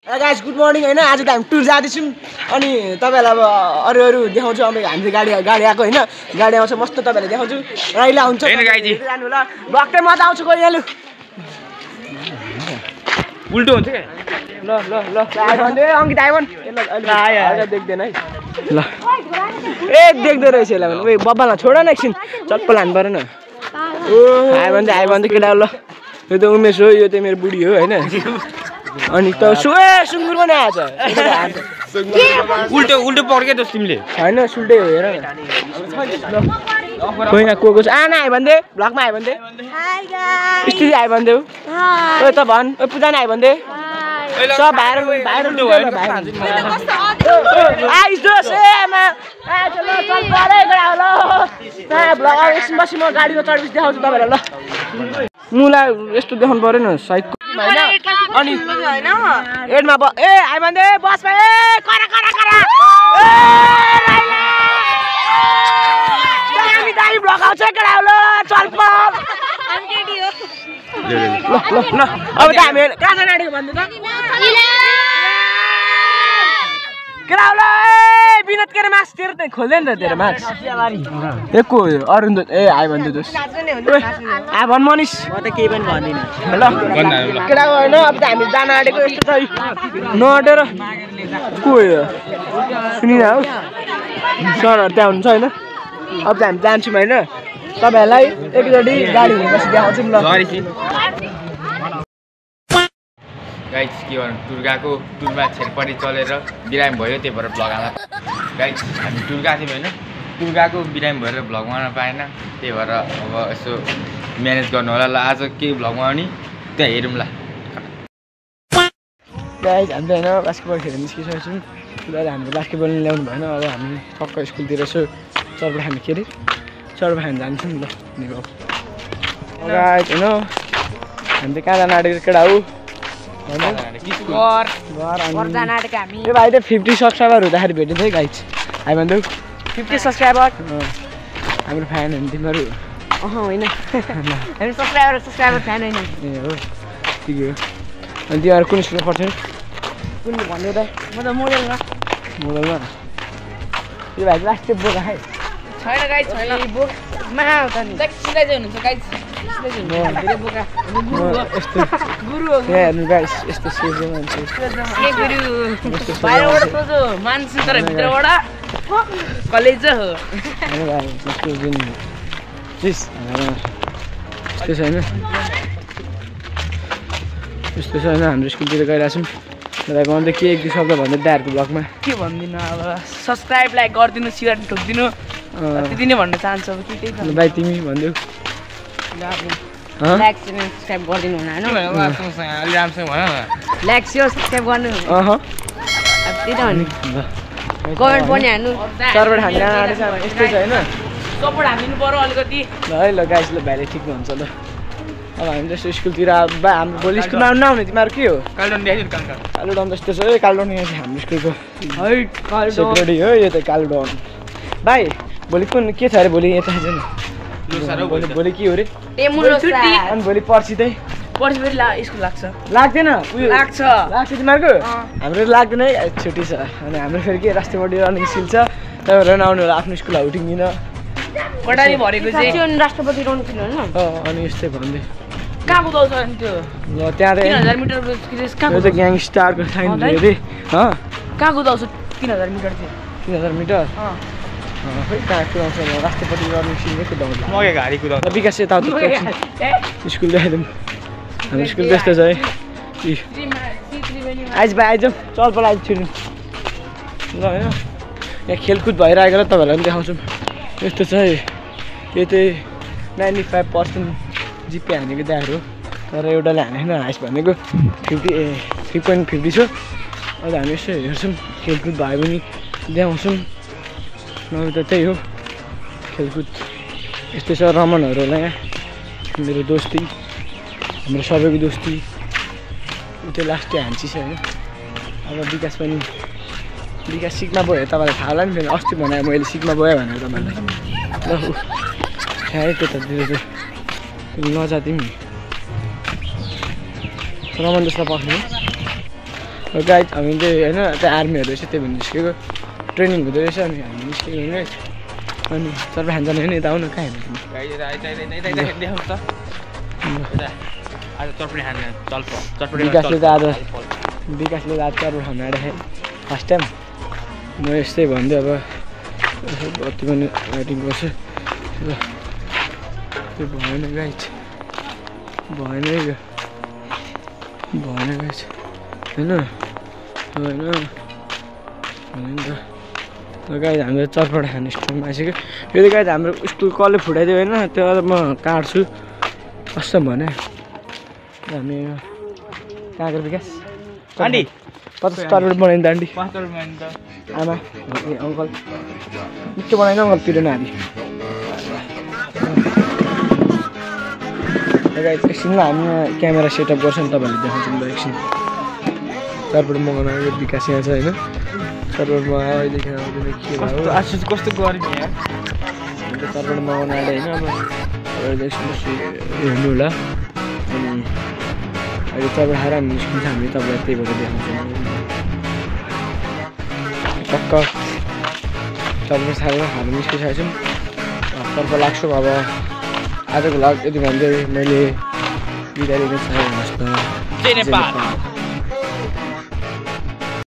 Guys good morning हैन आज त हामी टुर जाँदैछौँ अनि तपाईहरुलाई अब अरु देखाउँछु अब हामी गाडी आएको हैन गाडी आउँछ मस्त तपाईहरुलाई देखाउँछु रैला हुन्छ हैन गाइजी जानु ल भक्कै मजा आउँछ कोही यालु उल्टो हुन्छ के ल ल ल भन्दै अंकित आइवन ल आयो देख्दैन है ल ए देख्दै रहेछ यसलाई भने ओइ बब्बाला छोड न एकछिन चप्पल हान्नु पर्दैन आयो भने केटा ल यो त उमेश हो यो त मेरो बुढी हो हैन अनि त सुँगुर पनि आएछ उल्टो उल्टो पड्के त तिमीले हैन सुल्टै हो हेर कोही न को छ आना आयो भन्दै ब्लगमा आयो भन्दै हाय गाइस स्थिति आयो भन्दै ओ त भन ओ पूजा नै आयो भन्दै सब भाइरल आइस दो सेमा आ चलो चल परे गरा ल ब्लग एकछिनपछि म गाडीमा चढेपछि देखाउँछु तपाईहरुलाई ल मुला यस्तो देखाउनु पर्दैन साइडको हैन अनि एडमा ए आइ भन्दै बस भाइ ए करा हामी दाइ ब्लग आउँछ केटा ल चल प ल अब त हामी कहाँ जान आँटेको भन्नु त केटा ल बिनत केरे मास तेरो त खोल्दैन त तेरो मास एको अरुण ए आइ भन्दै दोस आ भन मनिस म त केही पनि भन्दिन ल केटा हैन अब त हामी जान आँटेको यस्तो छ नअटेर को हो सुनिना हो सरहरु त्यहाँ हुन्छ हैन अब त हामी जान्छौँ हैन तपाईहरुलाई एकचोटी गाडी हिँडेपछि देखाउँछु ल गाइस के गर्नु टुर गएको टुरमा छेरपटी चलेर बिरामी भयो त्यही भएर भ्लग आला गाइस हामी टुर गएको थियौँ हैन टुर गएको बिरामी भएर भ्लग गर्न पाएन त्यही भएर अब यसो म्यानेज गर्नु होला ल आज के भ्लगमा आउने त्यहाँ हेरौँ ल गाइस हामी हैन बास्केटबल खेल्न निस्किसकेको छौँ ल हामीले बास्केटबल ल्याउनु भएन अब हामी टक्क स्कुलतिर यसो चरपा खान के अरे चरपा खान जान्छौँ ल गाइस हैन हामी त कहाँ जान आँटेको केटा हो ए भाइ त 50 सब्सक्राइबर हुँदाखेरि भेटिन्छ है गाइस हामी भन्दै 50 सब्सक्राइबर हाम्रो फ्यान हो तिमीहरू होइन हामी सब्सक्राइबर फ्यान होइन ए हो ठिकै हो अनि तिमीहरू कुन स्कुलमा पढ्छौ कुन भन्नु त म त मोडलमा यो भाइ लास्ट बोका है छैन गाइस छैन बोक मा हो त नि सिधै हुनुहुन्छ गाइस गुरु हो हेर्नु गाइस यस्तो सेजो मान्छे के गुरु बाहिरबाट सोझो मान्छे तर भित्रबाट कलेज हो हैन भाइ यस्तो जुन प्लिज यस्तो छैन यस्तो छैन हाम्रो स्कुलतिर गइरहेछौँ मलाई भन्दै के एक दुई शब्द भन्दै दाइहरूको ब्लगमा के भन्दिनँ अब सब्सक्राइब लाइक गरिदिनु सियर ठोकिदिनु त्यति नै भन्न चाहन्छु अब के त्यही भाइ तिमी भन्देऊ लाइक सब्सक्राइब गरिदिनु हुन हैन लाइक सेयर सब्सक्राइब गर्नु अब त्यही त हो नि कमेन्ट पनि हान्नु सरबाट हामी जान आँटेछ यस्तै छ हैन सपोर्ट हान्दिनु पर्यो अलिकति ल है ल गाइस ल भाइले ठिक हुन्छ ल अब हामी जस्तो स्कुलतिर हाम्रो भोलि स्कुलमा नआउने तिमीहरू के हो कालोडन जस्तो छ है कालोडन यहाँ चाहिँ हाम्रो स्कुलको सेक्युरिटी हो यो त कालोडन भाइ भोलि कुन के छ अरे भोलि यता छैन भोलि के हो रे अनि भोलि पर्सि चाहिँ पर्सि फेरि स्कुल लाग्दैन लाग्छ तिमीहरूको हाम्रो लाग्दैन है छुट्टी छ अनि हाम्रो फेरि के राष्ट्रपति रनिङ सिल छ तपाईँहरू नआउनु होला आफ्नो स्कुल आउटिङ दिन कटारी भरेको चाहिँ राष्ट्रपति रनिङ सिल होइन अनि यस्तै भन्दै कहाँ कुदाउँछ अनि त्यो ल त्यहाँ 3000 मिटर यो त ग्याङस्टारको साइन थियो अरे कहाँ कुदाउँछ 3000 मिटर चाहिँ 3000 मिटर खै कहाँ कुदाउँछ राष्ट्रपति रनिङ सिलमै कुदाउँछ मगे घारी कुदाउँछ विकास यता स्कुल देखाइदिउँ हाम्रो स्कुल त्यस्तो छ है आइज भाइ आइज चल पल आइज छिर्नु ल होइन यहाँ खेलकुद भइरहेको र तपाईँहरूलाई पनि देखाउँछौँ यस्तो छ है यो चाहिँ 95% जिपे हानेको दाहरू तर एउटाले हानेको हाइस भनेको 3.50 छ अब हामी यसो हेर्छौँ खेलकुद भयो भने देखाउँछौँ नभए त त्यही हो खेलकुद यस्तै छ रमनहरू होला यहाँ मेरो दोस्ती हाम्रो सबैको दोस्ती त्यो लास्टै हान्ची छ होइन अब विकास सिक्मा गयो तपाईँलाई थाहा होला नि फेरि अस्ति भने मैले सिक्मा गएँ भनेर तपाईँलाई ल खाएँ त्यतातिर चाहिँ नजा तिमी रमन जसलाई पख्नु गाइड हामी चाहिँ होइन त्यहाँ आर्मीहरू रहेछ त्यही भएर निस्केको ट्रेनिङ हुँदो रहेछ अनि हामी निस्केको होइन अनि सर्व खान्छ होइन यता आउनु कहाँ हेर्नु विकासले त आज चर्पट खानु आँटेको फर्स्ट टाइम म यस्तै भन्दै अब बत्ती पनि राइटिङ गर्छु त्यो भएन गाइड भएन गाइड होइन नि त गाइड हाम्रो चर्पट खाने स्टोरमा आइसक्यो यो त गाइड हाम्रो स्कुल कसले फुटाइदियो होइन त्यो म काट्छु कस्तो भने हामी कहाँको विकास आन्टी 50 चर्पट बनाइन्छ आन्टी 5 रुपैयाँ त आमा अङ्कल मिठो बनाइन अङ्कल पिरो नारी गाइड एकछिनलाई हामी क्यामेरा सेटअप गर्छौँ नि तपाईँहरूले देखाउँछौँ ल एकछिन चर्पट मगाउन आएको विकास यहाँ छ होइन चर्पट मगायो अहिलेदेखि आउँदैन के भयो आशिष कस्तो गर्मी यार चर्पट मगाउन आएर होइन अब एकछिन हेर्नु होला अनि अहिले चर्पट खाएर हामी निस्किन्छ हामी तपाईँलाई त्यही भएर देखाउँछौँ टक्क चर्पट खाएर हामी निस्किसकेको छौँ तर्फ लाग्छौँ अब आजको भ्लग यति भन्दै मैले बिदा लिन चाहेँ जय नेपाल।